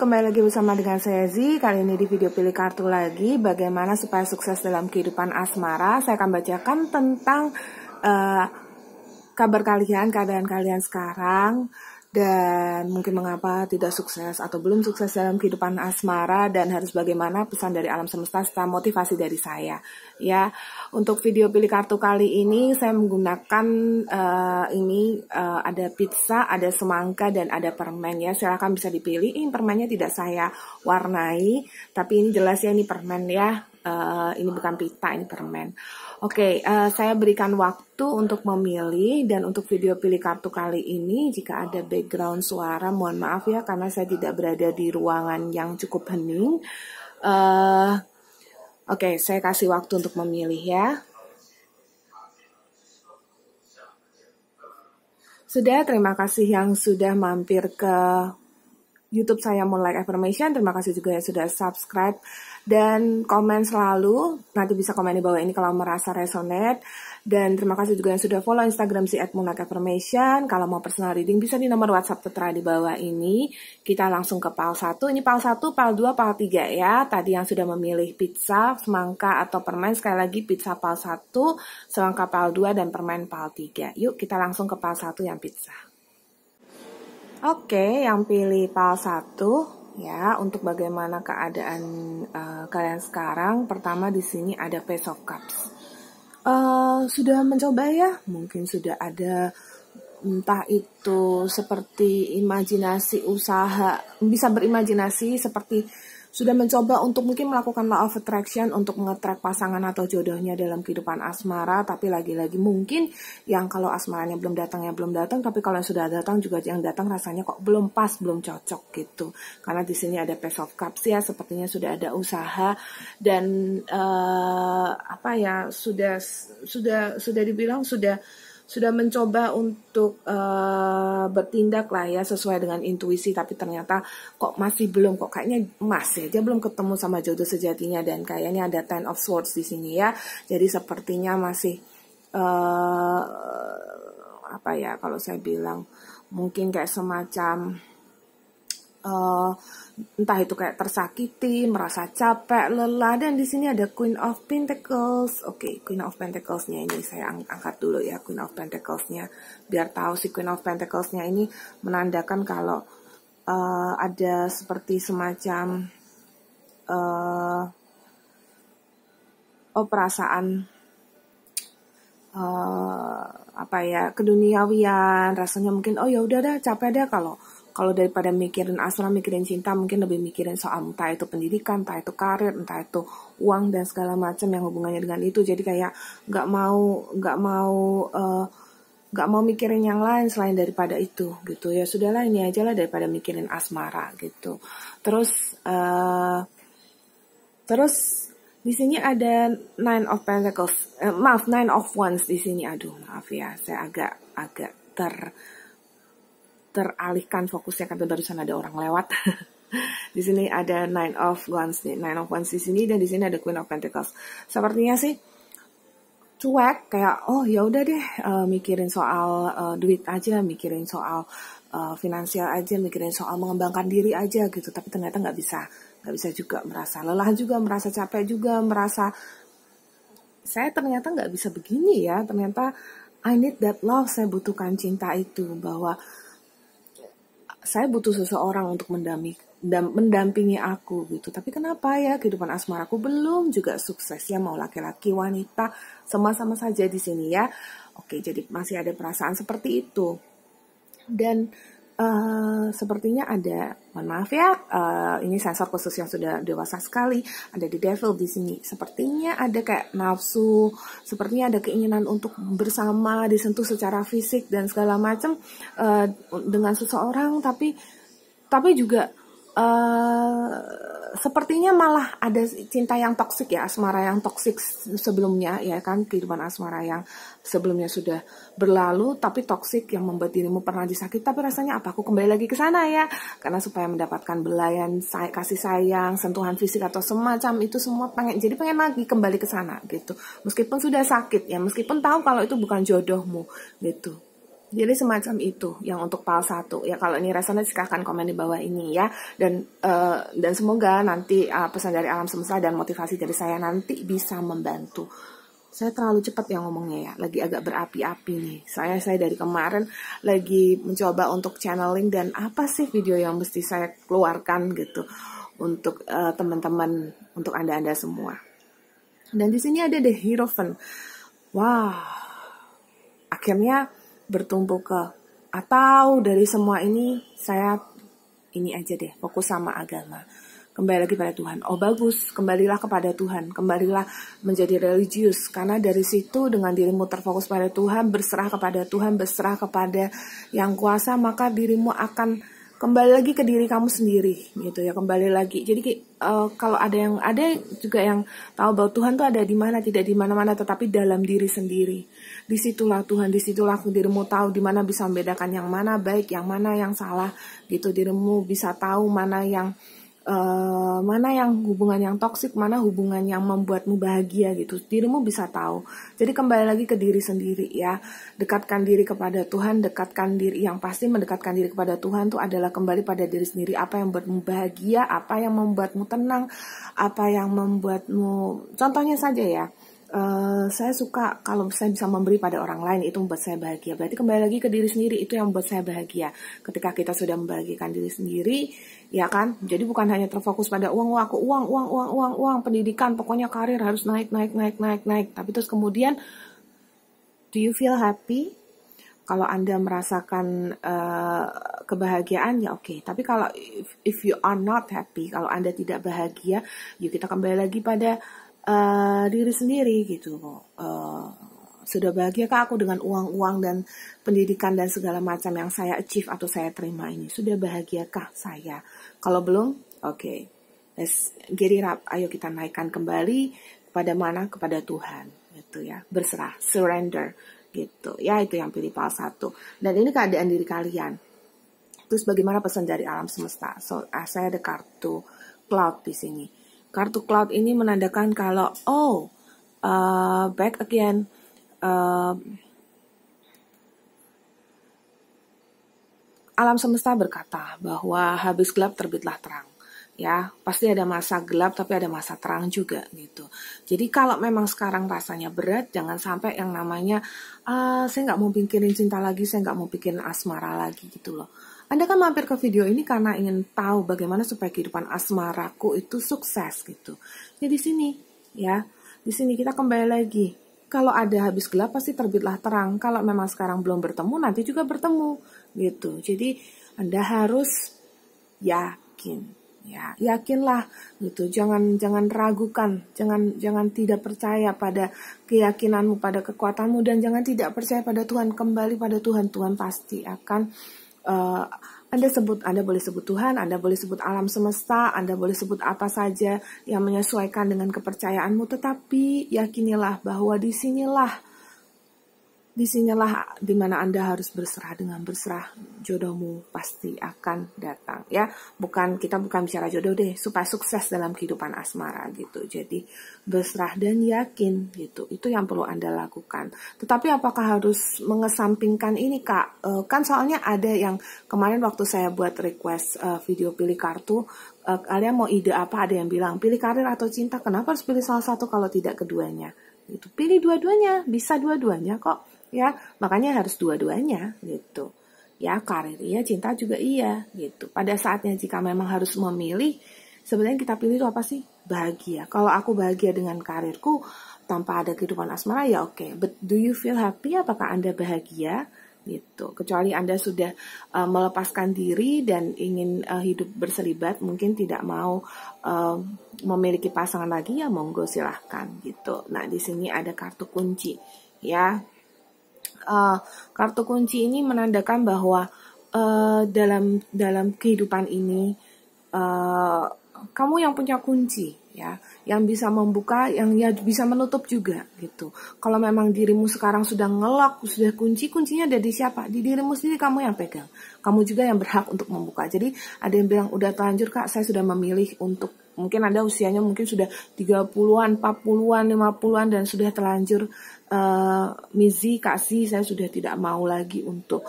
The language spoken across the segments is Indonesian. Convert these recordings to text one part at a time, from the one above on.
kembali lagi bersama dengan saya Z. Kali ini di video pilih kartu lagi, bagaimana supaya sukses dalam kehidupan asmara. Saya akan bacakan tentang kabar kalian, keadaan kalian sekarang, dan mungkin mengapa tidak sukses atau belum sukses dalam kehidupan asmara, dan harus bagaimana pesan dari alam semesta serta motivasi dari saya. Ya, untuk video pilih kartu kali ini saya menggunakan ada pizza, ada semangka, dan ada permen ya. Silakan bisa dipilih. Ini permennya tidak saya warnai, tapi ini jelas ya ini permen ya. Ini bukan pita, ini permen. Oke, saya berikan waktu untuk memilih, dan untuk video pilih kartu kali ini jika ada background suara mohon maaf ya, karena saya tidak berada di ruangan yang cukup hening. Oke, saya kasih waktu untuk memilih ya. Sudah, terima kasih yang sudah mampir ke YouTube saya Moonlight Affirmation. Terima kasih juga yang sudah subscribe dan komen selalu. Nanti bisa komen di bawah ini kalau merasa resonate. Dan terima kasih juga yang sudah follow Instagram si @moonlight_affirmation. Kalau mau personal reading bisa di nomor WhatsApp tertera di bawah ini. Kita langsung ke PAL 1. Ini PAL 1, PAL 2, PAL 3 ya. Tadi yang sudah memilih pizza, semangka atau permen, sekali lagi pizza PAL 1, semangka PAL 2 dan permen PAL 3. Yuk kita langsung ke PAL 1 yang pizza. Oke, yang pilih PAL 1 ya, untuk bagaimana keadaan kalian sekarang. Pertama di sini ada Page of Cups. Sudah mencoba ya? Mungkin sudah ada, entah itu seperti imajinasi usaha, bisa berimajinasi seperti sudah mencoba untuk mungkin melakukan law of attraction untuk nge-track pasangan atau jodohnya dalam kehidupan asmara, tapi lagi-lagi mungkin yang kalau asmaranya belum datang ya belum datang, tapi kalau yang sudah datang juga yang datang rasanya kok belum pas, belum cocok gitu. Karena di sini ada Page of Cups ya, sepertinya sudah ada usaha dan sudah dibilang sudah mencoba untuk bertindak lah ya sesuai dengan intuisi, tapi ternyata kok masih belum, kok kayaknya masih aja belum ketemu sama jodoh sejatinya, dan kayaknya ada Ten of Swords di sini ya. Jadi sepertinya masih kalau saya bilang mungkin kayak semacam entah itu kayak tersakiti, merasa capek, lelah, dan di sini ada Queen of Pentacles. Oke, Queen of Pentacles-nya ini saya angkat dulu ya, Queen of Pentacles-nya, biar tahu si Queen of Pentacles-nya ini menandakan kalau ada seperti semacam perasaan keduniawian, rasanya mungkin ya udah dah, capek dah kalau daripada mikirin asmara, mikirin cinta, mungkin lebih mikirin soal entah itu pendidikan, entah itu karir, entah itu uang dan segala macam yang hubungannya dengan itu. Jadi kayak nggak mau mikirin yang lain selain daripada itu gitu ya. Sudahlah, ini aja lah daripada mikirin asmara gitu. Terus di sini ada Nine of Pentacles, Nine of Wands di sini. Aduh, maaf ya, saya agak teralihkan fokusnya karena barusan ada orang lewat. Di sini ada Nine of Wands nih, Nine of Wands di sini, dan di sini ada Queen of Pentacles. Sepertinya sih cuek, kayak ya udah deh, mikirin soal duit aja, mikirin soal finansial aja, mikirin soal mengembangkan diri aja gitu. Tapi ternyata nggak bisa juga, merasa lelah juga, merasa capek juga, merasa saya ternyata nggak bisa begini ya, ternyata I need that love, saya butuhkan cinta itu, bahwa saya butuh seseorang untuk mendampingi aku gitu. Tapi kenapa ya kehidupan asmaraku belum juga sukses ya, mau laki-laki, wanita, sama-sama saja di sini ya. Oke, jadi masih ada perasaan seperti itu. Dan sepertinya ada, mohon maaf ya, ini sensor khusus yang sudah dewasa sekali, ada di Devil di sini. Sepertinya ada kayak nafsu, sepertinya ada keinginan untuk bersama, disentuh secara fisik dan segala macam dengan seseorang, tapi juga sepertinya malah ada cinta yang toksik ya, asmara yang toksik sebelumnya ya kan, kehidupan asmara yang sebelumnya sudah berlalu tapi toksik, yang membuat dirimu pernah disakiti, tapi rasanya aku kembali lagi ke sana ya, karena supaya mendapatkan belayan kasih sayang, sentuhan fisik atau semacam itu semua, pengen lagi kembali ke sana gitu, meskipun sudah sakit ya, meskipun tahu kalau itu bukan jodohmu gitu. Jadi semacam itu yang untuk PAL 1 ya. Kalau ini resonate silahkan komen di bawah ini ya. Dan semoga nanti pesan dari alam semesta dan motivasi dari saya nanti bisa membantu. Saya terlalu cepat ya ngomongnya ya, lagi agak berapi-api nih. Saya dari kemarin lagi mencoba untuk channeling dan apa sih video yang mesti saya keluarkan gitu untuk teman-teman, untuk anda semua. Dan di sini ada The Hierophant. Wah, akhirnya bertumbuh ke, atau dari semua ini saya ini aja deh, fokus sama agama. Kembali lagi pada Tuhan. Oh bagus, kembalilah kepada Tuhan. Kembalilah menjadi religius. Karena dari situ dengan dirimu terfokus pada Tuhan, berserah kepada Tuhan, berserah kepada yang kuasa, maka dirimu akan kembali lagi ke diri kamu sendiri gitu ya, kembali lagi. Jadi kalau ada juga yang tahu bahwa Tuhan tuh ada di mana, tidak di mana-mana, tetapi dalam diri sendiri. Disitulah Tuhan, disitulah dirimu tahu di mana bisa membedakan yang mana baik, yang mana yang salah gitu. Dirimu bisa tahu mana yang hubungan yang toksik, mana hubungan yang membuatmu bahagia gitu. Dirimu bisa tahu. Jadi kembali lagi ke diri sendiri ya. Dekatkan diri kepada Tuhan, dekatkan diri, yang pasti mendekatkan diri kepada Tuhan itu adalah kembali pada diri sendiri. Apa yang membuatmu bahagia, apa yang membuatmu tenang, apa yang membuatmu, contohnya saja ya. Saya suka kalau saya bisa memberi pada orang lain, itu membuat saya bahagia. Berarti kembali lagi ke diri sendiri, itu yang membuat saya bahagia. Ketika kita sudah membahagiakan diri sendiri, ya kan? Jadi bukan hanya terfokus pada uang, pendidikan, pokoknya karir harus naik. Tapi terus kemudian, do you feel happy? Kalau Anda merasakan kebahagiaan, ya oke. Tapi kalau if you are not happy, kalau Anda tidak bahagia, yuk kita kembali lagi pada diri sendiri gitu. Sudah bahagiakah aku dengan uang dan pendidikan dan segala macam yang saya achieve atau saya terima ini? Sudah bahagiakah saya? Kalau belum, oke. Let's get it up. Ayo kita naikkan kembali kepada mana? Kepada Tuhan gitu ya. Berserah, surrender gitu. Ya itu yang pilih PAL 1. Dan ini keadaan diri kalian. Terus bagaimana pesan dari alam semesta? So, saya ada kartu cloud di sini. Kartu cloud ini menandakan kalau back again, alam semesta berkata bahwa habis gelap terbitlah terang. Ya, pasti ada masa gelap tapi ada masa terang juga gitu. Jadi kalau memang sekarang rasanya berat, jangan sampai yang namanya saya nggak mau pikirin cinta lagi, saya nggak mau pikirin asmara lagi gitu loh. Anda kan mampir ke video ini karena ingin tahu bagaimana supaya kehidupan asmaraku itu sukses gitu. Jadi di sini ya, di sini kita kembali lagi. Kalau ada habis gelap pasti terbitlah terang. Kalau memang sekarang belum bertemu, nanti juga bertemu gitu. Jadi Anda harus yakin. Ya, yakinlah gitu. Jangan ragukan, jangan tidak percaya pada keyakinanmu, pada kekuatanmu, dan jangan tidak percaya pada Tuhan. Kembali pada Tuhan. Tuhan pasti akan Anda boleh sebut Tuhan, Anda boleh sebut alam semesta, Anda boleh sebut apa saja yang menyesuaikan dengan kepercayaanmu, tetapi yakinilah bahwa disinilah di mana Anda harus berserah. Dengan berserah, jodohmu pasti akan datang ya. Kita bukan bicara jodoh deh, supaya sukses dalam kehidupan asmara gitu. Jadi berserah dan yakin gitu, itu yang perlu Anda lakukan. Tetapi apakah harus mengesampingkan ini Kak? Kan soalnya ada yang kemarin waktu saya buat request video pilih kartu, kalian mau ide apa? Ada yang bilang pilih karir atau cinta, kenapa harus pilih salah satu kalau tidak keduanya? Itu pilih dua-duanya, bisa dua-duanya kok. Ya, makanya harus dua-duanya gitu. Ya, karir iya, cinta juga iya gitu. Pada saatnya jika memang harus memilih, sebenarnya kita pilih itu apa sih? Bahagia. Kalau aku bahagia dengan karirku tanpa ada kehidupan asmara ya oke. But do you feel happy? Apakah Anda bahagia? Gitu. Kecuali Anda sudah melepaskan diri dan ingin hidup berselibat, mungkin tidak mau memiliki pasangan lagi, ya monggo silahkan gitu. Nah, di sini ada kartu kunci ya. Kartu kunci ini menandakan bahwa dalam kehidupan ini kamu yang punya kunci ya, yang bisa membuka, yang ya bisa menutup juga gitu. Kalau memang dirimu sekarang sudah ngelok, sudah kuncinya ada di siapa? Di dirimu sendiri, kamu yang pegang. Kamu juga yang berhak untuk membuka. Jadi ada yang bilang udah terlanjur Kak, saya sudah memilih untuk Mungkin Anda usianya mungkin sudah 30-an, 40-an, 50-an dan sudah terlanjur Mizi, kasih, saya sudah tidak mau lagi untuk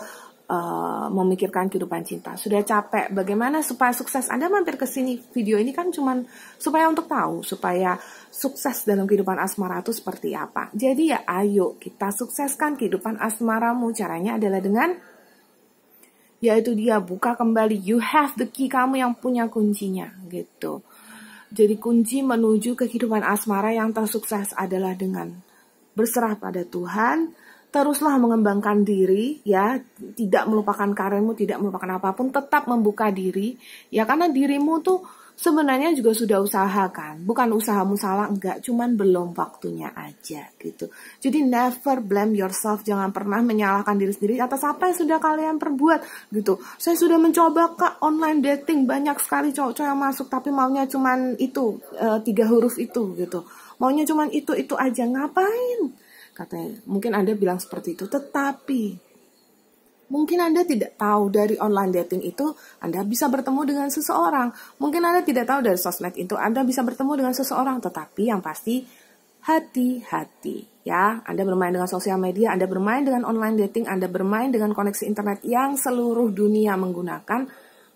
memikirkan kehidupan cinta. Sudah capek. Bagaimana supaya sukses? Anda mampir ke sini. Video ini kan cuman supaya untuk tahu, supaya sukses dalam kehidupan asmara itu seperti apa. Jadi ya ayo kita sukseskan kehidupan asmaramu. Caranya adalah dengan, yaitu dia buka kembali. You have the key, kamu yang punya kuncinya gitu. Jadi kunci menuju ke kehidupan asmara yang tersukses adalah dengan berserah pada Tuhan, teruslah mengembangkan diri, ya, tidak melupakan karirmu, tidak melupakan apapun, tetap membuka diri, ya, karena dirimu tuh sebenarnya juga sudah usahakan, bukan usahamu salah, enggak, cuman belum waktunya aja, gitu. Jadi never blame yourself, jangan pernah menyalahkan diri sendiri atas apa yang sudah kalian perbuat, gitu. Saya sudah mencoba ke online dating, banyak sekali cowok-cowok yang masuk, tapi maunya cuman itu, 3 huruf itu, gitu. Maunya cuman itu aja, ngapain? Katanya, mungkin Anda bilang seperti itu, tetapi mungkin Anda tidak tahu dari online dating itu Anda bisa bertemu dengan seseorang. Mungkin Anda tidak tahu dari sosmed itu Anda bisa bertemu dengan seseorang, tetapi yang pasti hati-hati ya. Anda bermain dengan sosial media, Anda bermain dengan online dating, Anda bermain dengan koneksi internet yang seluruh dunia menggunakan,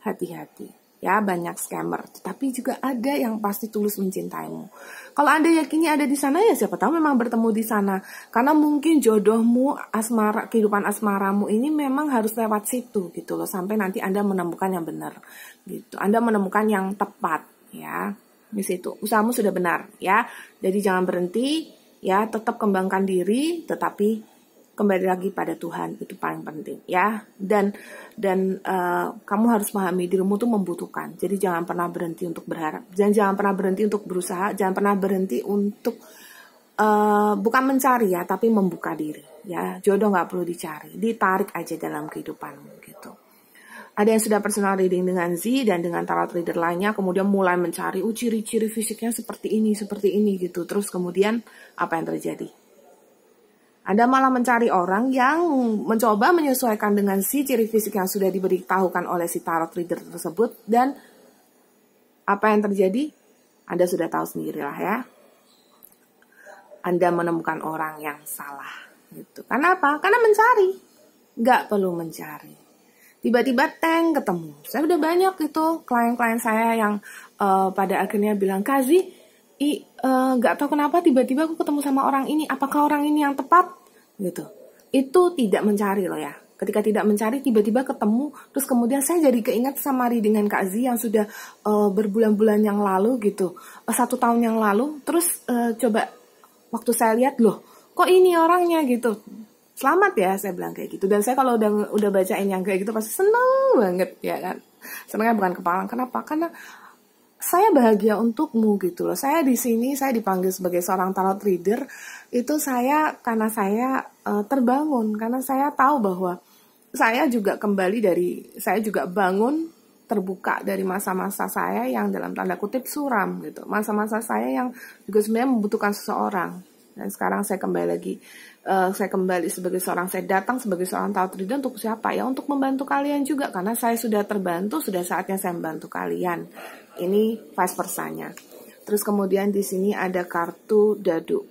hati-hati. Ya, banyak scammer, tetapi juga ada yang pasti tulus mencintaimu. Kalau Anda yakini ada di sana, ya siapa tahu memang bertemu di sana. Karena mungkin jodohmu, asmara, kehidupan asmaramu ini memang harus lewat situ gitu loh, sampai nanti Anda menemukan yang benar gitu. Anda menemukan yang tepat ya. Di situ usahamu sudah benar ya. Jadi jangan berhenti ya, tetap kembangkan diri, tetapi kembali lagi pada Tuhan, itu paling penting ya. Dan kamu harus pahami dirimu tuh membutuhkan. Jadi jangan pernah berhenti untuk berharap, jangan pernah berhenti untuk berusaha, jangan pernah berhenti untuk bukan mencari ya, tapi membuka diri ya. Jodoh nggak perlu dicari, ditarik aja dalam kehidupanmu gitu. Ada yang sudah personal reading dengan Z dan dengan tarot reader lainnya, kemudian mulai mencari ciri-ciri fisiknya seperti ini gitu. Terus kemudian apa yang terjadi? Anda malah mencari orang yang mencoba menyesuaikan dengan si ciri fisik yang sudah diberitahukan oleh si tarot reader tersebut. Dan apa yang terjadi? Anda sudah tahu sendirilah ya. Anda menemukan orang yang salah. Gitu. Karena apa? Karena mencari. Nggak perlu mencari. Tiba-tiba ketemu. Saya udah banyak gitu klien-klien saya yang pada akhirnya bilang, Kazi, nggak tahu kenapa tiba-tiba aku ketemu sama orang ini, apakah orang ini yang tepat gitu. Itu tidak mencari loh ya. Ketika tidak mencari tiba-tiba ketemu, terus kemudian saya jadi keingat sama readingan Kak Z yang sudah berbulan-bulan yang lalu gitu, 1 tahun yang lalu. Terus coba waktu saya lihat, loh kok ini orangnya gitu, selamat ya, saya bilang kayak gitu. Dan saya kalau udah bacain yang kayak gitu pasti seneng banget ya kan. Senengnya bukan kepala, kenapa? Karena saya bahagia untukmu gitu loh. Saya di sini, saya dipanggil sebagai seorang tarot reader itu karena saya terbangun, karena saya tahu bahwa saya juga saya juga bangun, terbuka dari masa-masa saya yang dalam tanda kutip suram gitu. Masa-masa saya yang juga sebenarnya membutuhkan seseorang. Dan sekarang saya kembali sebagai saya datang sebagai seorang tarot reader untuk siapa ya? Untuk membantu kalian juga, karena saya sudah terbantu, sudah saatnya saya membantu kalian. Ini vice versanya. Terus kemudian di sini ada kartu dadu.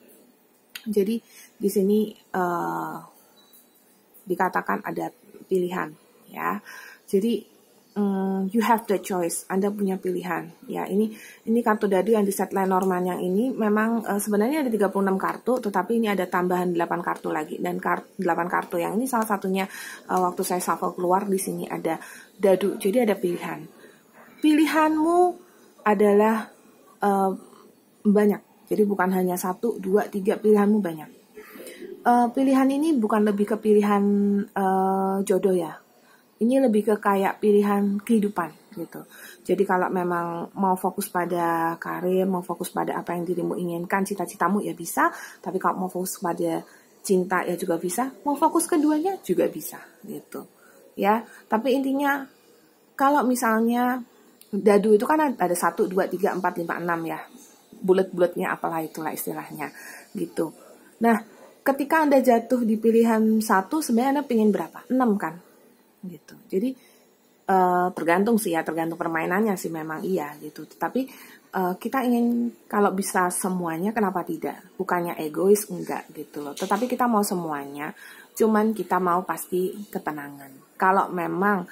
Jadi di sini dikatakan ada pilihan ya. Jadi you have the choice, Anda punya pilihan ya. Ini kartu dadu yang di set Lenormand yang ini memang sebenarnya ada 36 kartu, tetapi ini ada tambahan 8 kartu lagi. Dan 8 kartu yang ini salah satunya waktu saya shuffle keluar, di sini ada dadu. Jadi ada pilihan. Pilihanmu adalah banyak. Jadi bukan hanya 1, 2, 3, pilihanmu banyak. Pilihan ini bukan lebih ke pilihan jodoh ya. Ini lebih ke kayak pilihan kehidupan gitu. Jadi kalau memang mau fokus pada karir, mau fokus pada apa yang dirimu inginkan, cita-citamu ya bisa. Tapi kalau mau fokus pada cinta ya juga bisa. Mau fokus keduanya juga bisa gitu. Ya, tapi intinya kalau misalnya dadu itu kan ada 1, 2, 3, 4, 5, 6 ya. Bulet-buletnya apalah itulah istilahnya gitu. Nah, ketika Anda jatuh di pilihan 1, sebenarnya Anda pengen berapa? 6 kan? Gitu. Jadi tergantung sih ya, tergantung permainannya sih memang iya gitu. Tetapi kita ingin kalau bisa semuanya, kenapa tidak? Bukannya egois, enggak gitu loh. Tetapi kita mau semuanya, cuman kita mau pasti ketenangan. Kalau memang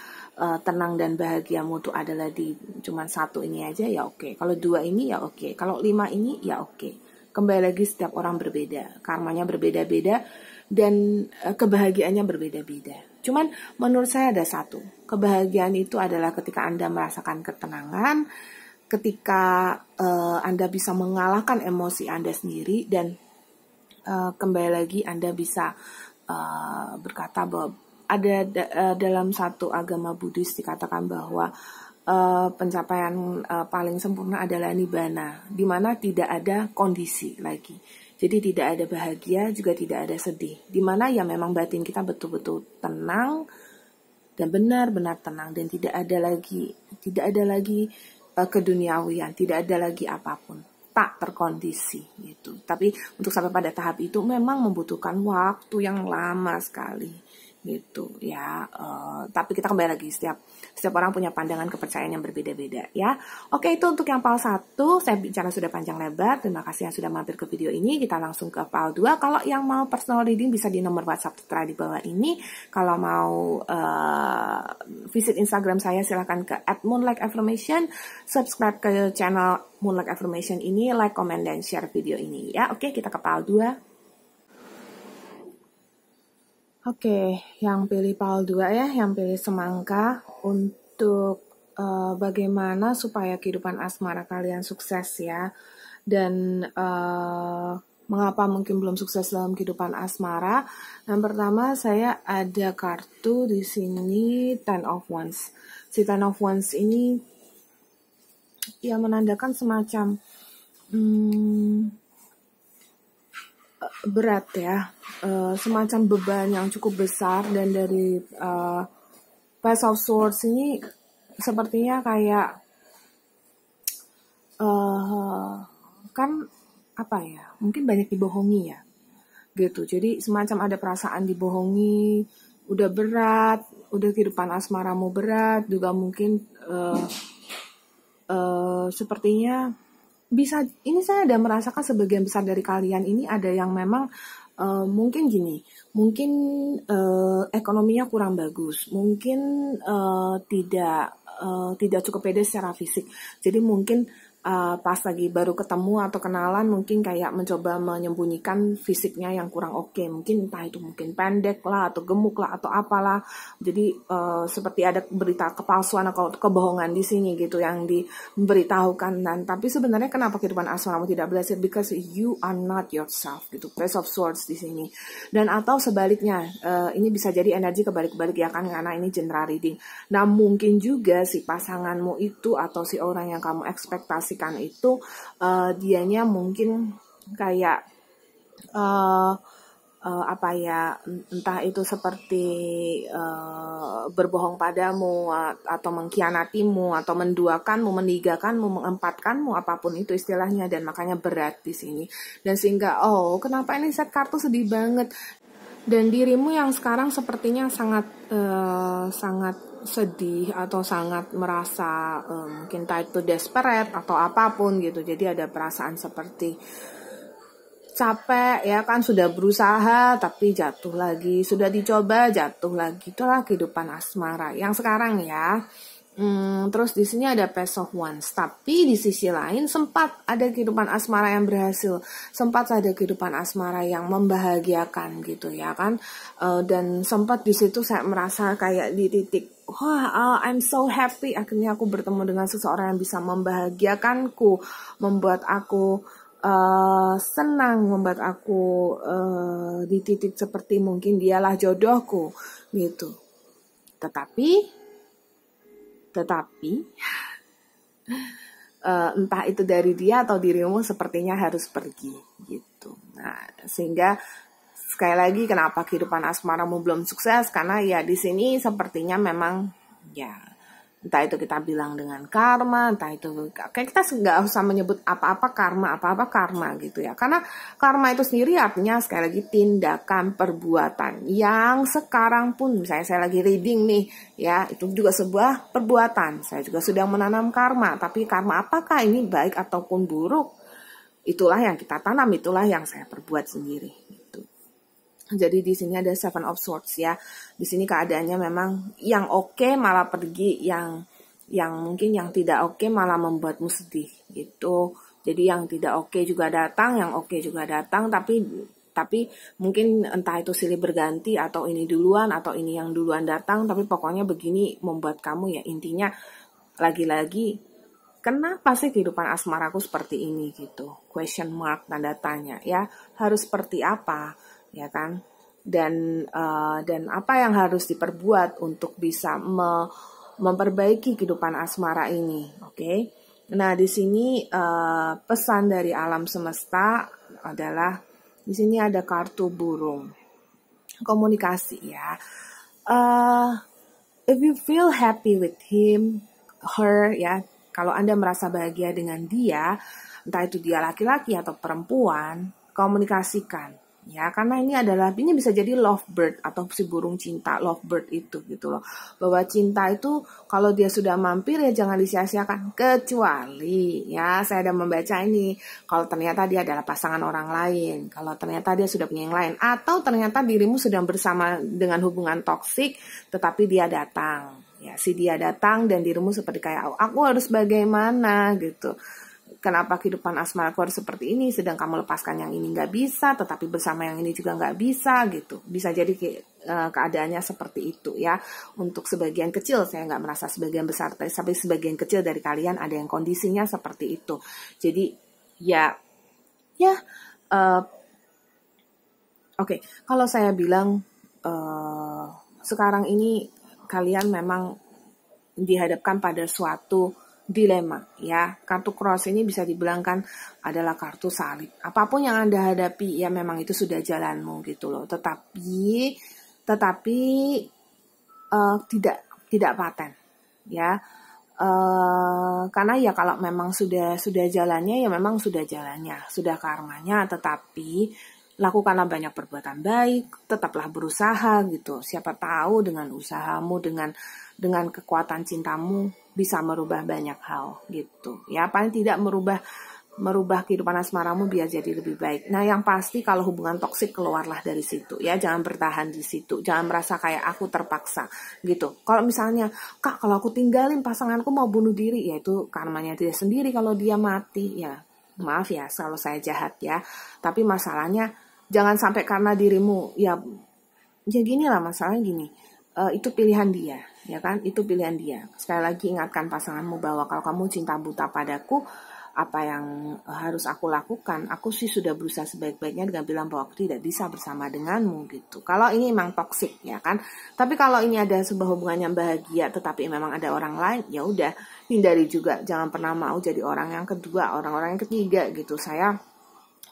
tenang dan bahagiamu itu adalah di cuman satu ini aja, ya oke. Kalau dua ini ya oke. Kalau 5 ini ya oke. Kembali lagi setiap orang berbeda, karmanya berbeda-beda, dan kebahagiaannya berbeda-beda. Cuman menurut saya ada satu, kebahagiaan itu adalah ketika Anda merasakan ketenangan, ketika Anda bisa mengalahkan emosi Anda sendiri, dan kembali lagi Anda bisa berkata bahwa ada dalam satu agama Buddhis dikatakan bahwa pencapaian paling sempurna adalah nibbana, di mana tidak ada kondisi lagi. Jadi tidak ada bahagia, juga tidak ada sedih. Di mana ya memang batin kita betul-betul tenang dan benar-benar tenang, dan tidak ada lagi keduniawian, tidak ada lagi apapun, tak terkondisi gitu. Tapi untuk sampai pada tahap itu memang membutuhkan waktu yang lama sekali gitu ya. Tapi kita kembali lagi, setiap orang punya pandangan kepercayaan yang berbeda-beda ya. Oke, itu untuk yang PAL 1. Saya bicara sudah panjang lebar. Terima kasih yang sudah mampir ke video ini. Kita langsung ke PAL 2. Kalau yang mau personal reading bisa di nomor WhatsApp tertera di bawah ini. Kalau mau visit Instagram saya, silahkan ke @moonlightaffirmation. Subscribe ke channel Moonlight Affirmation ini, like, comment, dan share video ini ya. Oke, kita ke PAL 2. Oke, yang pilih PAL 2 ya, yang pilih semangka untuk bagaimana supaya kehidupan asmara kalian sukses ya. Dan mengapa mungkin belum sukses dalam kehidupan asmara? Yang pertama, saya ada kartu di sini Ten of Wands. Si Ten of Wands ini ya menandakan semacam berat ya, semacam beban yang cukup besar. Dan dari Page of Swords ini sepertinya kayak kan apa ya, mungkin banyak dibohongi ya gitu. Jadi semacam ada perasaan dibohongi, udah berat, udah kehidupan asmaramu berat, juga mungkin sepertinya bisa, ini saya ada merasakan sebagian besar dari kalian ini ada yang memang mungkin gini, mungkin ekonominya kurang bagus, mungkin tidak cukup pede secara fisik. Jadi mungkin pas lagi baru ketemu atau kenalan, mungkin kayak mencoba menyembunyikan fisiknya yang kurang oke. Mungkin entah itu mungkin pendek lah, atau gemuk lah, atau apalah. Jadi seperti ada berita kepalsuan atau kebohongan di sini gitu yang diberitahukan. Dan tapi sebenarnya kenapa kehidupan asmaramu tidak berhasil? Because you are not yourself gitu. Page of Swords di sini. Dan atau sebaliknya, ini bisa jadi energi kebalik-balik ya kan, karena ini general reading. Nah mungkin juga si pasanganmu itu atau si orang yang kamu ekspektasi itu dianya mungkin kayak apa ya, entah itu seperti berbohong padamu, atau mengkhianatimu, atau menduakanmu, menigakanmu, mengempatkanmu, apapun itu istilahnya. Dan makanya berat di sini. Dan sehingga kenapa ini set kartu sedih banget. Dan dirimu yang sekarang sepertinya sangat sedih atau sangat merasa mungkin entah itu desperate atau apapun gitu. Jadi ada perasaan seperti capek ya kan, sudah berusaha tapi jatuh lagi, sudah dicoba jatuh lagi. Itulah kehidupan asmara yang sekarang ya. Terus di sini ada Page of Wands. Tapi di sisi lain sempat ada kehidupan asmara yang berhasil, sempat ada kehidupan asmara yang membahagiakan gitu ya kan. Dan sempat di situ saya merasa kayak di titik, I'm so happy, akhirnya aku bertemu dengan seseorang yang bisa membahagiakanku, membuat aku senang, membuat aku di titik seperti mungkin dialah jodohku gitu. Tetapi entah itu dari dia atau dirimu sepertinya harus pergi gitu. Nah, sehingga sekali lagi kenapa kehidupan asmaramu belum sukses, karena ya di sini sepertinya memang ya Entah itu kita bilang dengan karma, entah itu kayak kita nggak usah menyebut apa-apa karma gitu ya. Karena karma itu sendiri artinya sekali lagi tindakan perbuatan yang sekarang pun misalnya saya lagi reading nih ya, itu juga sebuah perbuatan. Saya juga sedang menanam karma, tapi karma apakah ini baik ataupun buruk? Itulah yang kita tanam, itulah yang saya perbuat sendiri gitu. Jadi di sini ada Seven of Swords ya. Di sini keadaannya memang yang oke malah pergi, yang mungkin yang tidak oke malah membuatmu sedih gitu. Jadi yang tidak oke juga datang, yang oke juga datang, tapi mungkin entah itu silih berganti atau ini duluan atau ini yang duluan datang, tapi pokoknya begini membuat kamu ya intinya lagi-lagi kenapa sih kehidupan asmaraku seperti ini gitu? Question mark, tanda tanya ya. Harus seperti apa? Ya kan, dan apa yang harus diperbuat untuk bisa memperbaiki kehidupan asmara ini, oke? Nah di sini pesan dari alam semesta adalah di sini ada kartu burung, komunikasi ya. If you feel happy with him, her ya, kalau Anda merasa bahagia dengan dia, entah itu dia laki-laki atau perempuan, komunikasikan. Ya, karena ini bisa jadi lovebird atau si burung cinta, lovebird itu gitu loh. Bahwa cinta itu kalau dia sudah mampir ya jangan disia-siakan. Kecuali ya saya ada membaca ini, kalau ternyata dia adalah pasangan orang lain, kalau ternyata dia sudah punya yang lain, atau ternyata dirimu sedang bersama dengan hubungan toksik, tetapi dia datang. Ya, si dia datang dan dirimu seperti kayak aku harus bagaimana gitu. Kenapa kehidupan asmaraku harus seperti ini, sedang kamu lepaskan yang ini nggak bisa, tetapi bersama yang ini juga nggak bisa gitu. Bisa jadi keadaannya seperti itu ya. Untuk sebagian kecil, saya nggak merasa sebagian besar, tapi sebagian kecil dari kalian ada yang kondisinya seperti itu. Jadi oke. Kalau saya bilang sekarang ini kalian memang dihadapkan pada suatu dilema ya. Kartu cross ini bisa dibilangkan adalah kartu salib. Apapun yang Anda hadapi ya memang itu sudah jalanmu gitu loh. Tetapi tidak paten ya. Karena ya kalau memang sudah jalannya ya memang sudah jalannya, sudah karmanya, tetapi lakukanlah banyak perbuatan baik, tetaplah berusaha gitu. Siapa tahu dengan usahamu, dengan kekuatan cintamu bisa merubah banyak hal gitu. Ya paling tidak merubah kehidupan asmaramu biar jadi lebih baik. Nah yang pasti kalau hubungan toksik keluarlah dari situ ya, jangan bertahan di situ, jangan merasa kayak aku terpaksa gitu. Kalau misalnya Kak kalau aku tinggalin pasanganku mau bunuh diri, ya itu karmanya dia sendiri kalau dia mati ya. Maaf ya kalau saya jahat ya, tapi masalahnya jangan sampai karena dirimu ya gini lah, masalahnya gini, itu pilihan dia ya kan, itu pilihan dia. Sekali lagi ingatkan pasanganmu bahwa kalau kamu cinta buta padaku, apa yang harus aku lakukan, aku sih sudah berusaha sebaik-baiknya dengan bilang bahwa aku tidak bisa bersama denganmu gitu. Kalau ini memang toksik ya kan, tapi kalau ini ada sebuah hubungan yang bahagia tetapi memang ada orang lain, ya udah hindari juga, jangan pernah mau jadi orang yang kedua, orang-orang yang ketiga gitu. Saya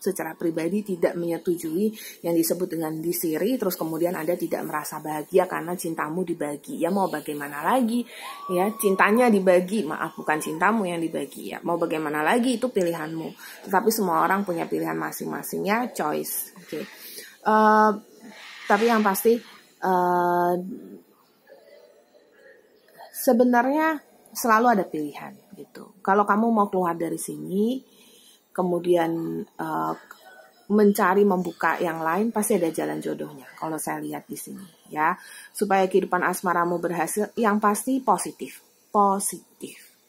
secara pribadi tidak menyetujui yang disebut dengan disiri, terus kemudian Anda tidak merasa bahagia karena cintamu dibagi. Ya mau bagaimana lagi ya, cintanya dibagi, maaf bukan cintamu yang dibagi ya. Mau bagaimana lagi itu pilihanmu. Tetapi semua orang punya pilihan masing-masing ya, choice. Oke. Tapi yang pasti sebenarnya selalu ada pilihan gitu. Kalau kamu mau keluar dari sini kemudian mencari membuka yang lain, pasti ada jalan jodohnya. Kalau saya lihat di sini, ya, supaya kehidupan asmaramu berhasil, yang pasti positif,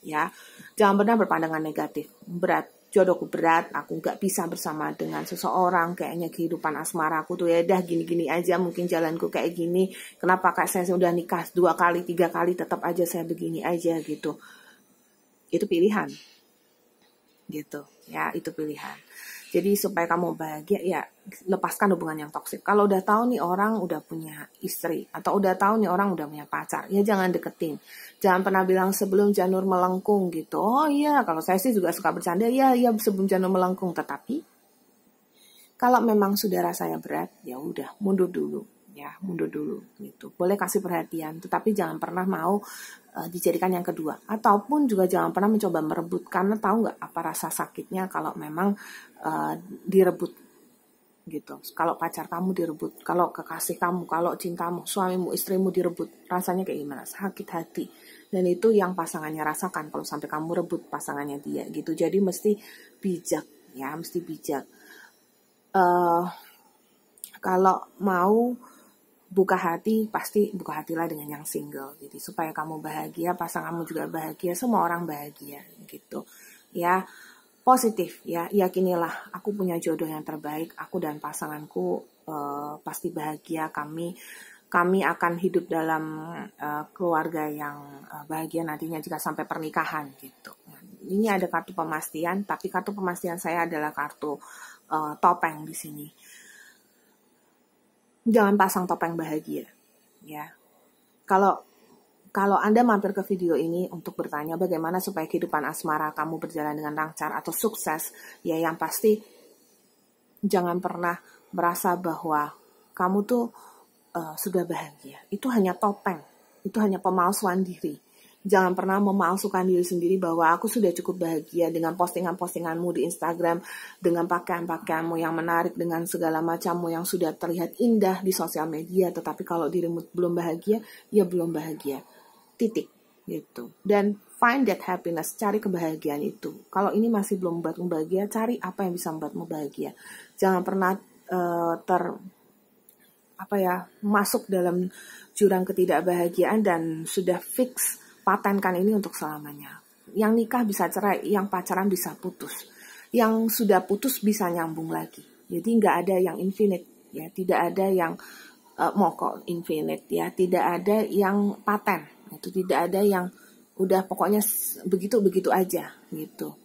ya. Jangan pernah berpandangan negatif, berat, jodohku berat, aku nggak bisa bersama dengan seseorang, kayaknya kehidupan asmaraku tuh ya dah gini-gini aja, mungkin jalanku kayak gini. Kenapa kak saya sudah nikah 2 kali, 3 kali, tetap aja saya begini aja gitu. Itu pilihan. Gitu ya, itu pilihan. Jadi supaya kamu bahagia ya lepaskan hubungan yang toksik. Kalau udah tahu nih orang udah punya istri atau udah tahu nih orang udah punya pacar, ya jangan deketin. Jangan pernah bilang sebelum janur melengkung gitu. Oh iya, kalau saya sih juga suka bercanda, ya sebelum janur melengkung. Tetapi kalau memang sudah rasanya berat, ya udah mundur dulu ya, mundur dulu gitu. Boleh kasih perhatian, tetapi jangan pernah mau dijadikan yang kedua. Ataupun juga jangan pernah mencoba merebut, karena tahu nggak apa rasa sakitnya kalau memang direbut gitu. Kalau pacar kamu direbut, kalau kekasih kamu, kalau cintamu, suamimu, istrimu direbut, rasanya kayak gimana? Sakit hati. Dan itu yang pasangannya rasakan kalau sampai kamu rebut pasangannya dia gitu. Jadi mesti bijak ya, mesti bijak. Kalau mau buka hati, pasti buka hatilah dengan yang single. Jadi supaya kamu bahagia, pasanganmu juga bahagia, semua orang bahagia gitu. Ya, positif ya, yakinilah aku punya jodoh yang terbaik, aku dan pasanganku pasti bahagia, kami akan hidup dalam keluarga yang bahagia nantinya jika sampai pernikahan gitu. Ini ada kartu pemastian, tapi kartu pemastian saya adalah kartu topeng di sini. Jangan pasang topeng bahagia, ya. Kalau Anda mampir ke video ini untuk bertanya bagaimana supaya kehidupan asmara kamu berjalan dengan lancar atau sukses, ya yang pasti jangan pernah merasa bahwa kamu tuh sudah bahagia. Itu hanya topeng, itu hanya pemalsuan diri. Jangan pernah memalsukan diri sendiri bahwa aku sudah cukup bahagia dengan postingan-postinganmu di Instagram, dengan pakaian-pakaianmu yang menarik, dengan segala macammu yang sudah terlihat indah di sosial media. Tetapi kalau dirimu belum bahagia, ya belum bahagia. Titik gitu. Dan find that happiness, cari kebahagiaan itu. Kalau ini masih belum membuatmu bahagia, cari apa yang bisa membuatmu bahagia. Jangan pernah masuk dalam jurang ketidakbahagiaan dan sudah fix patenkan ini untuk selamanya. Yang nikah bisa cerai, yang pacaran bisa putus, yang sudah putus bisa nyambung lagi. Jadi nggak ada yang infinite, ya, tidak ada yang mokok infinite, ya, tidak ada yang paten, itu tidak ada yang udah pokoknya begitu aja gitu.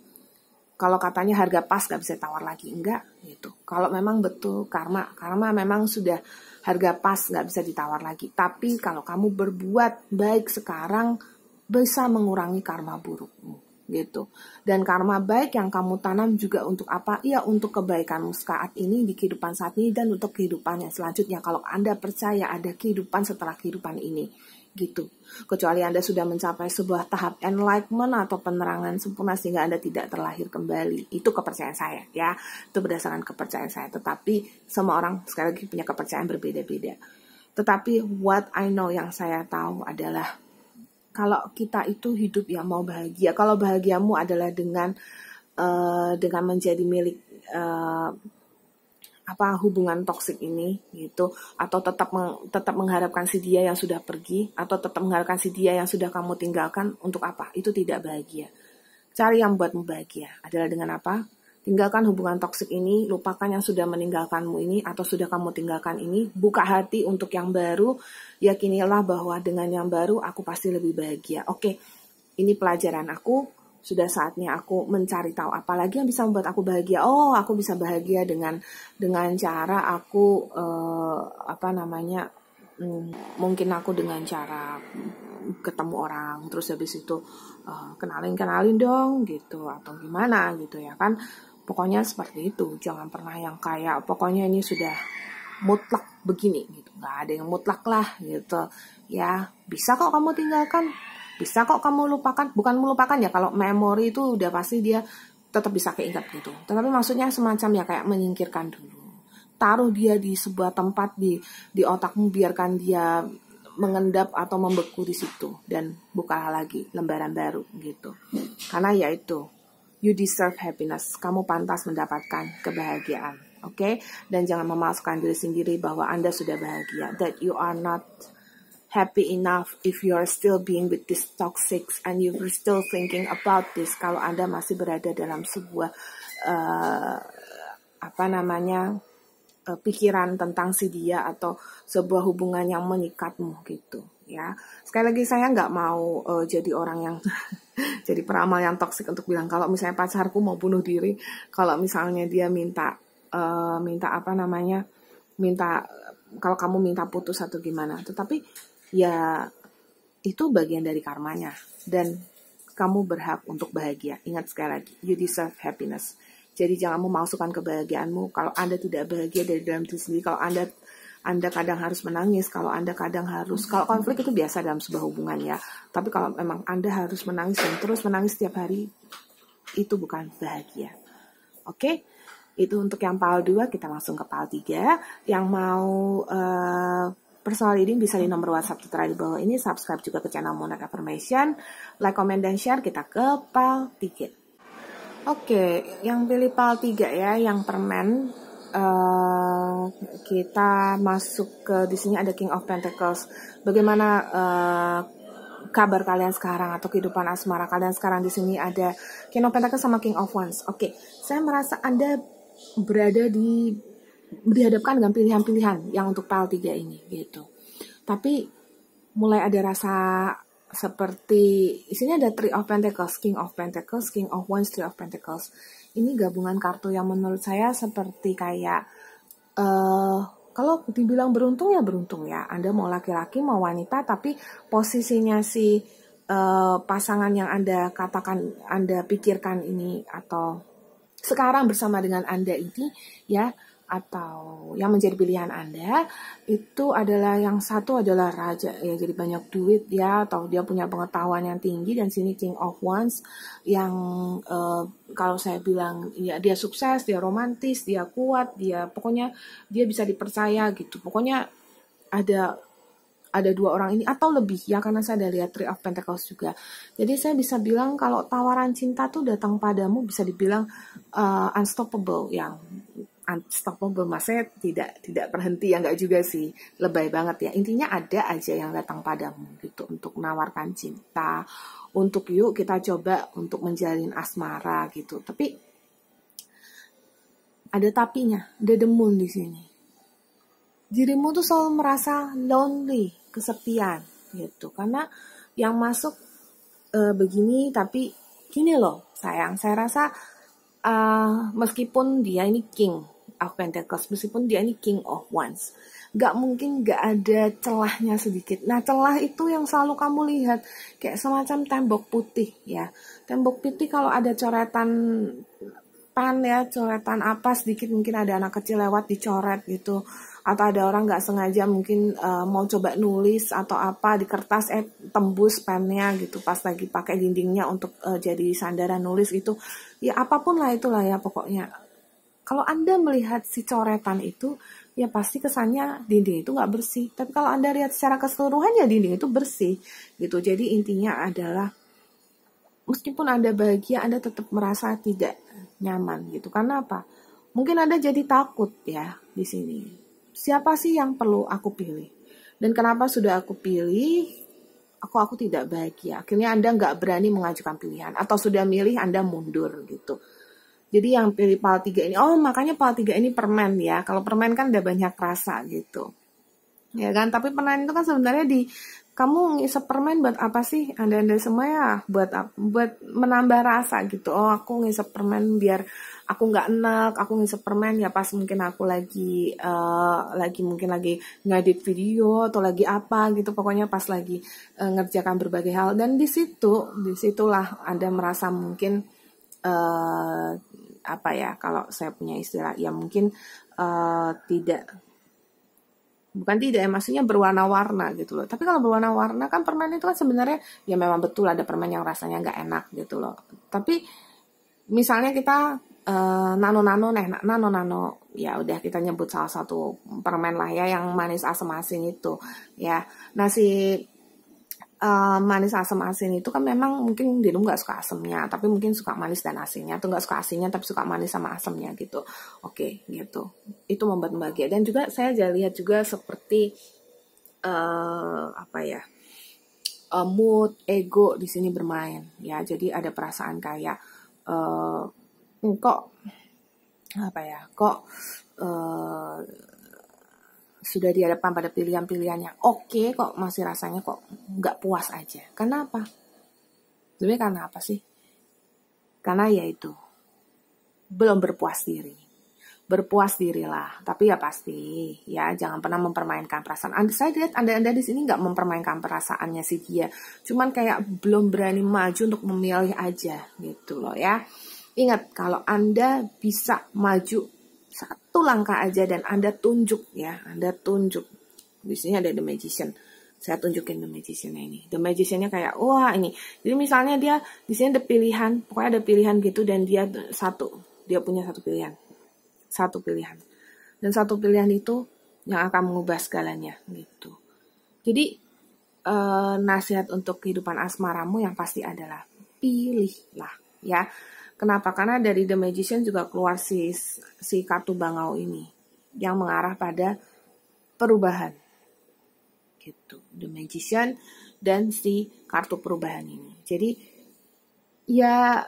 Kalau katanya harga pas nggak bisa tawar lagi, enggak gitu. Kalau memang betul karma memang sudah harga pas nggak bisa ditawar lagi. Tapi kalau kamu berbuat baik sekarang, bisa mengurangi karma burukmu gitu. Dan karma baik yang kamu tanam juga untuk apa? Ya untuk kebaikanmu saat ini, di kehidupan saat ini, dan untuk kehidupan yang selanjutnya. Kalau Anda percaya ada kehidupan setelah kehidupan ini gitu. Kecuali Anda sudah mencapai sebuah tahap enlightenment atau penerangan sempurna sehingga Anda tidak terlahir kembali. Itu kepercayaan saya ya. Itu berdasarkan kepercayaan saya. Tetapi semua orang sekali lagi punya kepercayaan berbeda-beda. Tetapi what I know, yang saya tahu adalah kalau kita itu hidup yang mau bahagia, kalau bahagiamu adalah dengan menjadi milik hubungan toksik ini gitu, atau tetap mengharapkan si dia yang sudah pergi, atau tetap mengharapkan si dia yang sudah kamu tinggalkan, untuk apa? Itu tidak bahagia. Cari yang buatmu bahagia adalah dengan apa? Tinggalkan hubungan toksik ini, lupakan yang sudah meninggalkanmu ini atau sudah kamu tinggalkan ini, buka hati untuk yang baru, yakinilah bahwa dengan yang baru aku pasti lebih bahagia. Oke, ini pelajaran aku, sudah saatnya aku mencari tahu apalagi yang bisa membuat aku bahagia. Oh, aku bisa bahagia dengan cara aku mungkin aku dengan cara ketemu orang, terus habis itu kenalin dong gitu, atau gimana gitu ya kan. Pokoknya seperti itu, jangan pernah yang kayak pokoknya ini sudah mutlak begini gitu. Nggak ada yang mutlak lah gitu. Ya, bisa kok kamu tinggalkan, bisa kok kamu lupakan. Bukan melupakan ya, kalau memori itu udah pasti dia tetap bisa keingat gitu. Tetapi maksudnya semacam ya kayak menyingkirkan dulu. Taruh dia di sebuah tempat di otakmu, biarkan dia mengendap atau membeku di situ, dan bukalah lagi lembaran baru gitu. Karena ya itu, you deserve happiness. Kamu pantas mendapatkan kebahagiaan. Oke? Dan jangan memalsukan diri sendiri bahwa Anda sudah bahagia. That you are not happy enough if you are still being with this toxic and you are still thinking about this. Kalau Anda masih berada dalam sebuah pikiran tentang si dia atau sebuah hubungan yang mengikatmu gitu ya. Sekali lagi saya nggak mau jadi orang yang jadi peramal yang toksik untuk bilang kalau misalnya pacarku mau bunuh diri, kalau misalnya dia minta kalau kamu minta putus atau gimana. Tetapi ya itu bagian dari karmanya, dan kamu berhak untuk bahagia. Ingat sekali lagi, you deserve happiness. Jadi jangan memalsukan kebahagiaanmu. Kalau Anda tidak bahagia dari dalam diri sendiri, kalau Anda kadang harus menangis, kalau Anda kadang harus, kalau konflik itu biasa dalam sebuah hubungan ya. Tapi kalau memang Anda harus menangis dan terus menangis setiap hari, itu bukan bahagia. Oke, itu untuk yang PAL 2, kita langsung ke PAL 3. Yang mau personal reading bisa di nomor WhatsApp tertera di bawah ini. Subscribe juga ke channel Monarch Affirmation. Like, comment, dan share. Kita ke PAL 3. Oke, yang pilih PAL 3 ya, yang permen. Kita masuk ke, di sini ada King of Pentacles. Bagaimana kabar kalian sekarang atau kehidupan asmara kalian sekarang? Di sini ada King of Pentacles sama King of Wands. Oke, saya merasa Anda berada dihadapkan dengan pilihan-pilihan yang untuk PAL 3 ini gitu. Tapi mulai ada rasa seperti di sini ada Three of Pentacles, King of Pentacles, King of Wands, Three of Pentacles. Ini gabungan kartu yang menurut saya seperti kayak kalau dibilang beruntung ya beruntung ya. Anda mau laki-laki mau wanita, tapi posisinya si pasangan yang Anda katakan, Anda pikirkan ini atau sekarang bersama dengan Anda ini ya, atau yang menjadi pilihan Anda itu adalah yang satu adalah raja ya, jadi banyak duit ya, atau dia punya pengetahuan yang tinggi, dan sini King of Wands yang kalau saya bilang ya dia sukses, dia romantis, dia kuat, dia pokoknya dia bisa dipercaya gitu. Pokoknya ada dua orang ini atau lebih ya, karena saya ada lihat Three of Pentacles juga. Jadi saya bisa bilang kalau tawaran cinta tuh datang padamu bisa dibilang unstoppable, yang unstoppable maksudnya tidak berhenti ya, enggak juga sih, lebay banget ya. Intinya ada aja yang datang padamu gitu untuk menawarkan cinta, untuk yuk kita coba untuk menjalin asmara gitu. Tapi ada tapinya, ada demun di sini. Dirimu tuh selalu merasa lonely, kesepian gitu, karena yang masuk begini. Tapi gini loh sayang, saya rasa meskipun dia ini King of Pentacles, meskipun dia ini King of Wands, gak mungkin gak ada celahnya sedikit. Nah, celah itu yang selalu kamu lihat kayak semacam tembok putih ya. Tembok putih kalau ada coretan pen ya, coretan apa sedikit, mungkin ada anak kecil lewat dicoret gitu, atau ada orang gak sengaja mungkin mau coba nulis atau apa di kertas, tembus pennya gitu pas lagi pakai dindingnya untuk jadi sandaran nulis gitu ya. Apapun lah itulah ya, pokoknya kalau Anda melihat si coretan itu, ya pasti kesannya dinding itu nggak bersih. Tapi kalau Anda lihat secara keseluruhan, ya dinding itu bersih, gitu. Jadi intinya adalah, meskipun Anda bahagia, Anda tetap merasa tidak nyaman, gitu. Karena apa? Mungkin Anda jadi takut ya di sini. Siapa sih yang perlu aku pilih? Dan kenapa sudah aku pilih, aku tidak bahagia. Akhirnya Anda nggak berani mengajukan pilihan. Atau sudah milih, Anda mundur, gitu. Jadi yang pilih PAL 3 ini, makanya PAL 3 ini permen ya. Kalau permen kan udah banyak rasa gitu. Ya kan, tapi permen itu kan sebenarnya kamu ngisep permen buat apa sih? Anda semua ya buat menambah rasa gitu. Aku ngisep permen biar aku nggak enak, aku ngisep permen ya pas mungkin aku lagi ngedit video atau lagi apa gitu. Pokoknya pas lagi ngerjakan berbagai hal, dan disitulah Anda merasa mungkin apa ya, kalau saya punya istilah ya mungkin bukan tidak ya, maksudnya berwarna-warna gitu loh. Tapi kalau berwarna-warna kan permen itu kan sebenarnya ya memang betul ada permen yang rasanya nggak enak gitu loh. Tapi misalnya kita nano ya udah kita nyebut salah satu permen lah ya, yang manis asam asin itu ya. Nah, si manis asam asin itu kan memang mungkin dia nggak suka asamnya, tapi mungkin suka manis dan asinnya, atau nggak suka asinnya tapi suka manis sama asamnya gitu. Oke, gitu. Itu membuat bahagia. Dan juga saya lihat juga seperti mood, ego di sini bermain ya. Jadi ada perasaan kayak sudah dihadapkan pada pilihan-pilihan yang oke, kok masih rasanya kok nggak puas aja. Kenapa? Sebenarnya karena apa sih? Karena yaitu belum berpuas diri. Berpuas dirilah, tapi ya pasti ya jangan pernah mempermainkan perasaan. Saya lihat Anda di sini nggak mempermainkan perasaannya si dia, cuman kayak belum berani maju untuk memilih aja gitu loh ya. Ingat, kalau Anda bisa maju saat satu langkah aja dan Anda tunjuk ya, Anda tunjuk. Di sini ada The Magician. Saya tunjukin The Magician-nya ini. The Magician-nya kayak, wah ini. Jadi misalnya dia di sini ada pilihan, pokoknya ada pilihan gitu dan dia punya satu pilihan. Satu pilihan. Dan satu pilihan itu yang akan mengubah segalanya gitu. Jadi nasihat untuk kehidupan asmaramu yang pasti adalah pilihlah ya. Kenapa? Karena dari The Magician juga keluar si kartu bangau ini yang mengarah pada perubahan gitu. The Magician dan si kartu perubahan ini. Jadi ya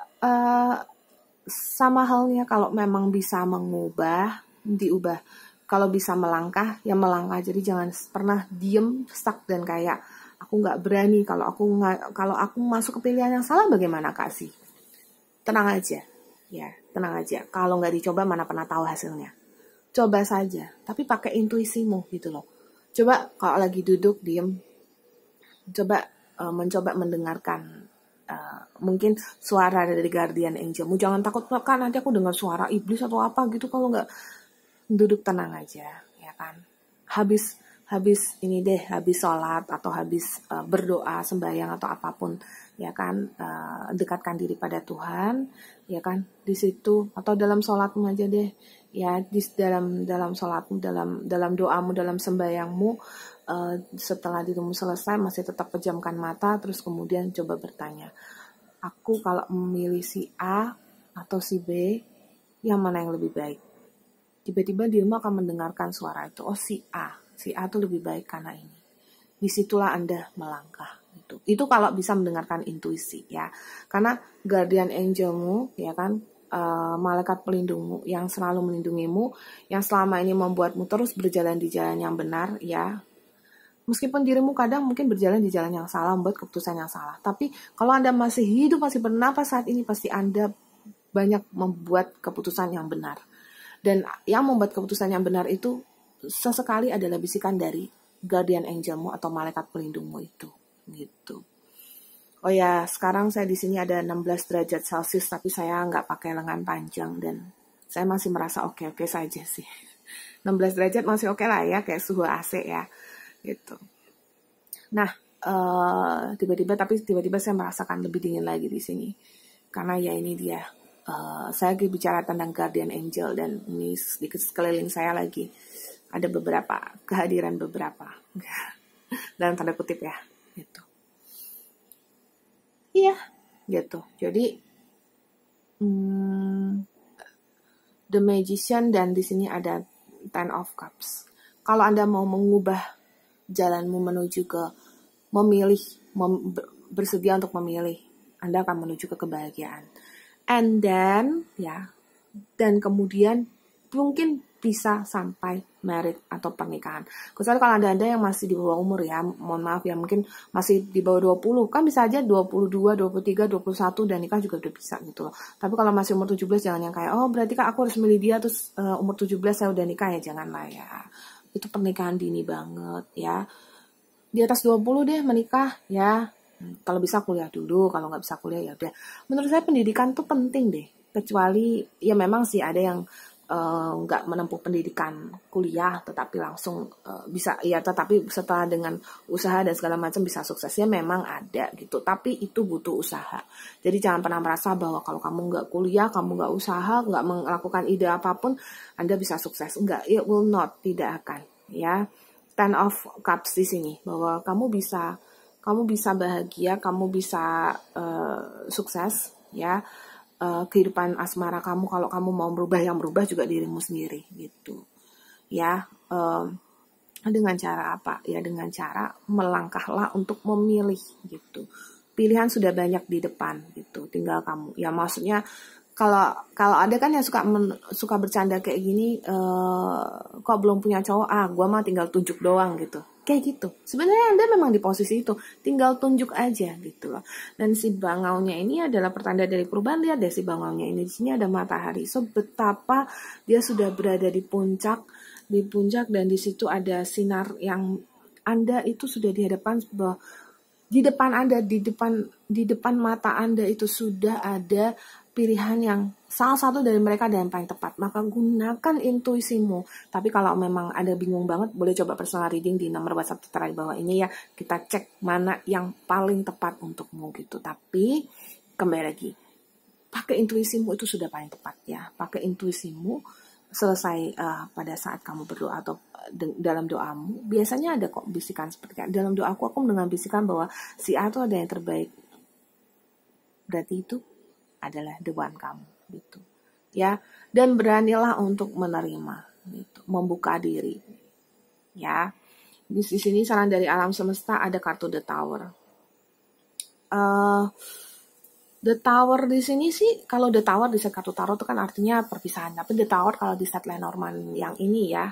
sama halnya kalau memang bisa mengubah, diubah. Kalau bisa melangkah, ya melangkah. Jadi jangan pernah diem, stuck dan kayak aku nggak berani. Kalau aku masuk ke pilihan yang salah, bagaimana kasih? Tenang aja, ya tenang aja. Kalau nggak dicoba, mana pernah tahu hasilnya. Coba saja, tapi pakai intuisimu gitu loh. Coba kalau lagi duduk diem, coba mencoba mendengarkan mungkin suara dari guardian angelmu. Jangan takut kan nanti aku dengar suara iblis atau apa gitu. Kalau nggak, duduk tenang aja, ya kan. Habis ini deh, habis sholat atau habis berdoa, sembahyang atau apapun, ya kan, dekatkan diri pada Tuhan, ya kan, di situ atau dalam sholatmu aja deh, ya di dalam sholatmu, dalam doamu, dalam sembahyangmu, setelah dirimu selesai masih tetap pejamkan mata, terus kemudian coba bertanya, aku kalau memilih si A atau si B, yang mana yang lebih baik? Tiba-tiba dirimu akan mendengarkan suara itu. Oh si A itu lebih baik karena ini. Disitulah Anda melangkah. Itu kalau bisa mendengarkan intuisi ya. Karena guardian angelmu ya kan, malaikat pelindungmu yang selalu melindungimu, yang selama ini membuatmu terus berjalan di jalan yang benar ya. Meskipun dirimu kadang mungkin berjalan di jalan yang salah, membuat keputusan yang salah. Tapi kalau Anda masih hidup, masih bernapas saat ini, pasti Anda banyak membuat keputusan yang benar. Dan yang membuat keputusan yang benar itu sesekali adalah bisikan dari guardian angelmu atau malaikat pelindungmu itu, gitu. Oh ya, sekarang saya di sini ada 16 derajat Celcius, tapi saya nggak pakai lengan panjang dan saya masih merasa oke-oke saja sih. 16 derajat masih oke lah ya, kayak suhu AC ya, gitu. Nah, tiba-tiba saya merasakan lebih dingin lagi di sini, karena ya ini dia. Saya lagi bicara tentang guardian angel dan ini sedikit sekeliling saya lagi ada kehadiran beberapa dalam tanda kutip ya gitu. Iya gitu. Jadi The Magician dan di sini ada Ten of Cups. Kalau Anda mau mengubah jalanmu menuju ke bersedia untuk memilih, Anda akan menuju ke kebahagiaan. And then, dan kemudian mungkin bisa sampai married atau pernikahan. Kecuali kalau Anda yang masih di bawah umur ya, mohon maaf ya, mungkin masih di bawah 20, kan bisa aja 22, 23, 21 dan nikah juga udah bisa gitu loh. Tapi kalau masih umur 17 jangan yang kayak, oh berarti kan aku harus milih dia terus umur 17 saya udah nikah ya, janganlah ya. Itu pernikahan dini banget ya. Di atas 20 deh menikah ya. Kalau bisa kuliah dulu, kalau nggak bisa kuliah ya udah. Menurut saya pendidikan tuh penting deh. Kecuali ya memang sih ada yang nggak menempuh pendidikan kuliah, tetapi langsung bisa ya, tetapi setelah dengan usaha dan segala macam bisa suksesnya memang ada gitu. Tapi itu butuh usaha. Jadi jangan pernah merasa bahwa kalau kamu nggak kuliah, kamu nggak usaha, nggak melakukan ide apapun, Anda bisa sukses. Enggak, it will not, tidak akan. Ya, Ten of Cups di sini bahwa kamu bisa bahagia, kamu bisa sukses ya, kehidupan asmara kamu. Kalau kamu mau berubah, yang berubah juga dirimu sendiri gitu ya. Dengan cara apa ya? Dengan cara melangkahlah untuk memilih gitu. Pilihan sudah banyak di depan gitu, tinggal kamu ya, maksudnya kalau ada kan yang suka bercanda kayak gini, kok belum punya cowok, gue mah tinggal tunjuk doang gitu. Kayak gitu. Sebenarnya Anda memang di posisi itu, tinggal tunjuk aja gitu loh. Dan si bangaunya ini adalah pertanda dari perubahan. Lihat deh si bangaunya ini, di sini ada matahari. So betapa dia sudah berada di puncak dan di situ ada sinar yang Anda itu sudah dihadapkan di depan Anda, di depan mata Anda itu sudah ada pilihan yang salah satu dari mereka dan yang paling tepat. Maka gunakan intuisimu. Tapi kalau memang ada bingung banget, boleh coba personal reading di nomor WhatsApp tertera di bawah ini ya. Kita cek mana yang paling tepat untukmu gitu. Tapi kembali lagi, pakai intuisimu itu sudah paling tepat ya. Pakai intuisimu selesai pada saat kamu berdoa atau dalam doamu. Biasanya ada kok bisikan seperti itu. Dalam doaku dengan bisikan bahwa si A itu ada yang terbaik. Berarti itu adalah the one kamu gitu ya, dan beranilah untuk menerima gitu, membuka diri ya. Di sini saran dari alam semesta ada kartu The Tower. The Tower di sini sih, kalau The Tower di set kartu tarot itu kan artinya perpisahan, tapi The Tower kalau di set Lenormand yang ini ya,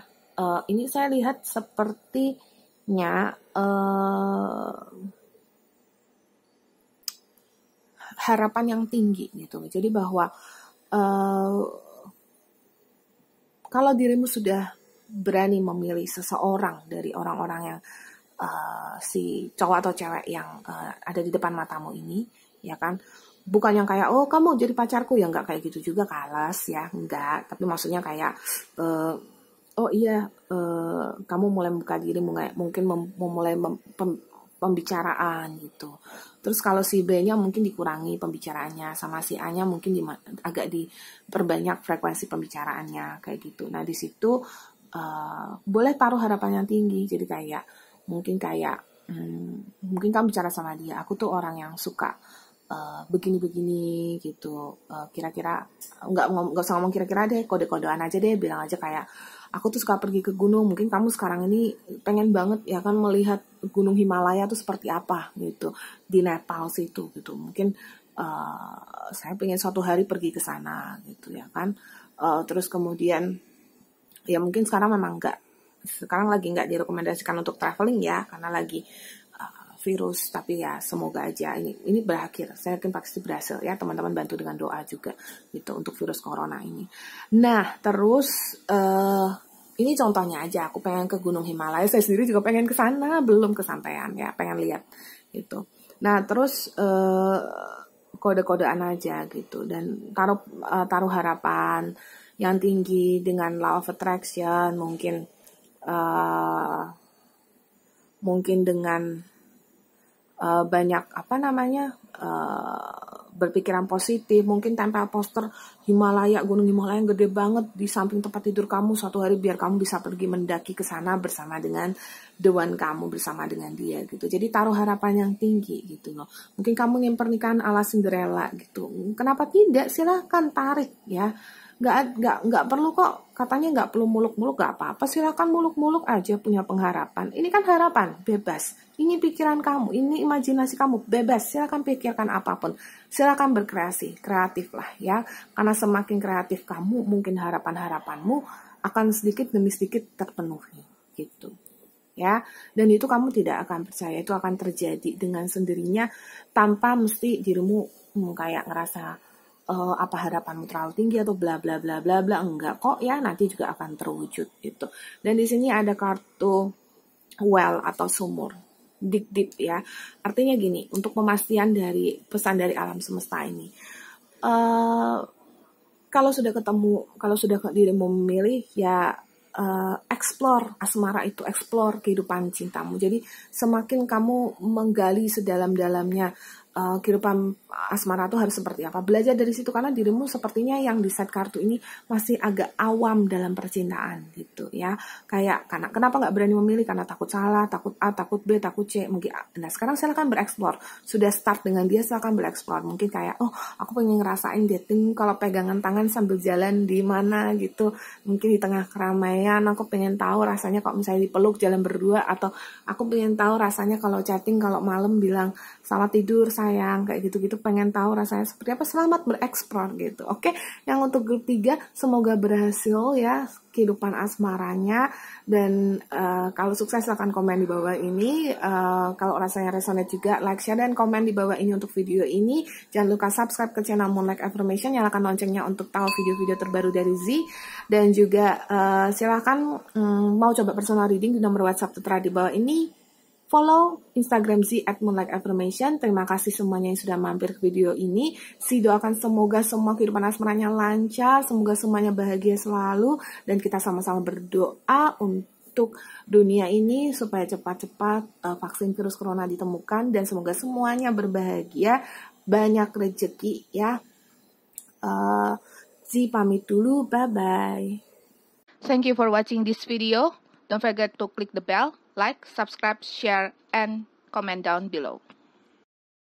ini saya lihat sepertinya harapan yang tinggi gitu. Jadi bahwa kalau dirimu sudah berani memilih seseorang dari orang-orang yang si cowok atau cewek yang ada di depan matamu ini, ya kan, bukan yang kayak oh kamu jadi pacarku, ya nggak kayak gitu juga, kalas ya, enggak. Tapi maksudnya kayak oh iya kamu mulai membuka diri, mungkin memulai pembicaraan gitu. Terus kalau si B-nya mungkin dikurangi pembicaraannya, sama si A-nya mungkin agak diperbanyak frekuensi pembicaraannya kayak gitu. Nah di situ boleh taruh harapan yang tinggi. Jadi kayak mungkin mungkin kamu bicara sama dia, aku tuh orang yang suka begini-begini gitu. Kira-kira nggak usah ngomong kira-kira deh, kode-kodean aja deh, bilang aja kayak aku tuh suka pergi ke gunung, mungkin kamu sekarang ini pengen banget ya kan melihat gunung Himalaya tuh seperti apa gitu di Nepal situ gitu. Mungkin saya pengen suatu hari pergi ke sana gitu ya kan. Terus kemudian ya mungkin sekarang lagi nggak direkomendasikan untuk traveling ya, karena lagi virus, tapi ya semoga aja ini berakhir. Saya yakin pasti berhasil ya, teman-teman bantu dengan doa juga gitu untuk virus corona ini. Nah terus ini contohnya aja, aku pengen ke Gunung Himalaya, saya sendiri juga pengen ke sana, belum kesampaian ya, pengen lihat gitu. Nah terus kode-kodean aja gitu, dan taruh harapan yang tinggi dengan law of attraction, mungkin dengan banyak berpikiran positif, mungkin tempel poster Gunung Himalaya yang gede banget di samping tempat tidur kamu suatu hari, biar kamu bisa pergi mendaki ke sana bersama dengan the one kamu, bersama dengan dia gitu. Jadi taruh harapan yang tinggi gitu loh. Mungkin kamu ingin pernikahan ala Cinderella gitu, kenapa tidak, silahkan tarik ya. Nggak perlu kok, katanya nggak perlu muluk-muluk, nggak apa-apa, silakan muluk-muluk aja, punya pengharapan. Ini kan harapan bebas, ini pikiran kamu, ini imajinasi kamu, bebas, silakan pikirkan apapun, silakan berkreasi, kreatif lah ya, karena semakin kreatif kamu, mungkin harapan-harapanmu akan sedikit demi sedikit terpenuhi gitu ya. Dan itu kamu tidak akan percaya, itu akan terjadi dengan sendirinya tanpa mesti dirimu kayak ngerasa apa harapanmu terlalu tinggi atau bla bla bla bla bla, enggak kok ya, nanti juga akan terwujud gitu. Dan di sini ada kartu well atau sumur, dig deep ya, artinya gini, untuk pemastian dari pesan dari alam semesta ini, kalau sudah dirimu memilih ya, explore asmara itu, explore kehidupan cintamu. Jadi semakin kamu menggali sedalam-dalamnya kehidupan asmara itu harus seperti apa, belajar dari situ, karena dirimu sepertinya yang di set kartu ini masih agak awam dalam percintaan gitu ya. Kayak kenapa nggak berani memilih, karena takut salah, takut A, takut B, takut C mungkin. Nah sekarang silakan bereksplor, sudah start dengan dia, silakan bereksplor. Mungkin kayak oh aku pengen ngerasain dating kalau pegangan tangan sambil jalan di mana gitu, mungkin di tengah keramaian. Aku pengen tahu rasanya kalau misalnya dipeluk jalan berdua, atau aku pengen tahu rasanya kalau chatting kalau malam bilang selamat tidur sayang, kayak gitu-gitu, pengen tahu rasanya seperti apa. Selamat bereksplor gitu. Oke, yang untuk grup 3 semoga berhasil ya kehidupan asmaranya. Dan kalau sukses silahkan komen di bawah ini. Kalau rasanya resonate juga like, share, dan komen di bawah ini untuk video ini. Jangan lupa subscribe ke channel Moonlight Affirmation, nyalakan loncengnya untuk tahu video-video terbaru dari Z. Dan juga silahkan mau coba personal reading di nomor WhatsApp tertera di bawah ini. Follow Instagram Z @moonlightaffirmation. Terima kasih semuanya yang sudah mampir ke video ini. Si doakan semoga semua kehidupan asmaranya lancar, semoga semuanya bahagia selalu, dan kita sama-sama berdoa untuk dunia ini supaya cepat-cepat vaksin virus corona ditemukan, dan semoga semuanya berbahagia, banyak rezeki ya. Z pamit dulu, bye-bye. Thank you for watching this video. Don't forget to click the bell, like, subscribe, share, and comment down below.